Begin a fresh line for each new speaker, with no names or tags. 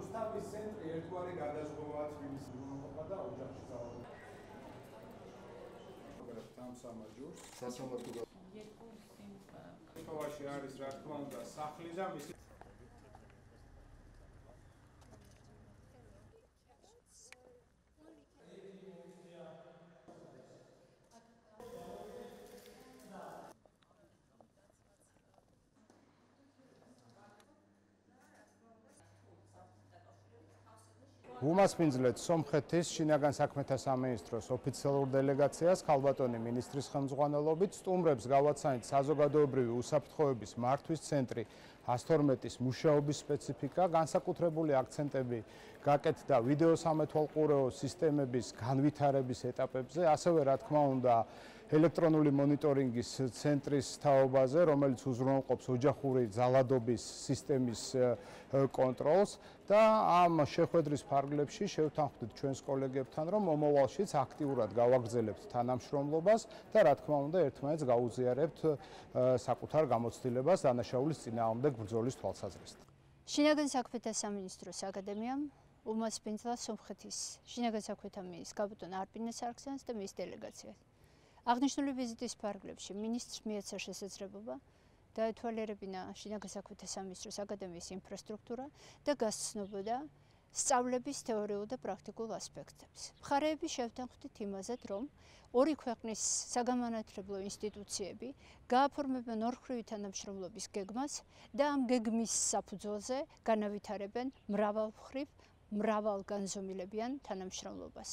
რუსთავის ცენტრი ერთგვარი გადაზღვა თბილისის უზრუნველყოფა და ოჯახში ძალადობა. სამსამაჯურს სასამართლო ხეთოვაში არის რა თქმა უნდა სახლი და მისი უმასპინძლეთ სომხეთის შინაგან საქმეთა სამინისტროს ოფიციალურ დელეგაციას ქალბატონი მინისტრის ხელმძღვანელობით სტუმრებს გავაცანით საზოგადოებრივი უსაფრთხოების მართვის ცენტრი 112-ის მუშაობის სპეციფიკა, განსაკუთრებული აქცენტები გაკეთდა ვიდეო სამეთვალყურეო სისტემების განვითარების ეტაპებზე, ასევე რა თქმა უნდა ელექტრონული მონიტორინგის ცენტრის თაობაზე, რომელიც უზრუნველყოფს ოჯახური ძალადობის სისტემის კონტროლს და ამ შეხვედრის ფარგლებში შევთანხმდით ჩვენს კოლეგებთან, რომ მომავალშიც აქტიურად გავაგრძელებთ თანამშრომლობას და რა თქმა უნდა ერთმანეთს გაუზიარებთ საკუთარ გამოცდილებას დანაშაულის წინააღმდეგ ბრძოლის თვალსაზრისით.
შინაგან საქმეთა სამინისტროს აკადემიამ უმასპინძლა სომხეთის შინაგან საქმეთა მინისტრს გაბატონ არპინე სარგსიანს და მის დელეგაციას. აღნიშნული ვიზიტის ფარგლებში მინისტრს მიეცა შესაძლებლობა დაეთვალიერებინა შინაგან საქმეთა სამინისტროს აკადემიის ინფრასტრუქტურა და გასცნობოდა სწავლების თეორიულ და პრაქტიკულ ასპექტებს. მხარეები შევთანხმდით იმაზეც, რომ ორი ქვეყნის საგამანათლებლო ინსტიტუციები გააფორმებენ ორმხრივი თანამშრომლობის გეგმას და ამ გეგმის საფუძველზე განავითარებენ მრავალმხრივ მრავალგანზომილებიან თანამშრომლობას.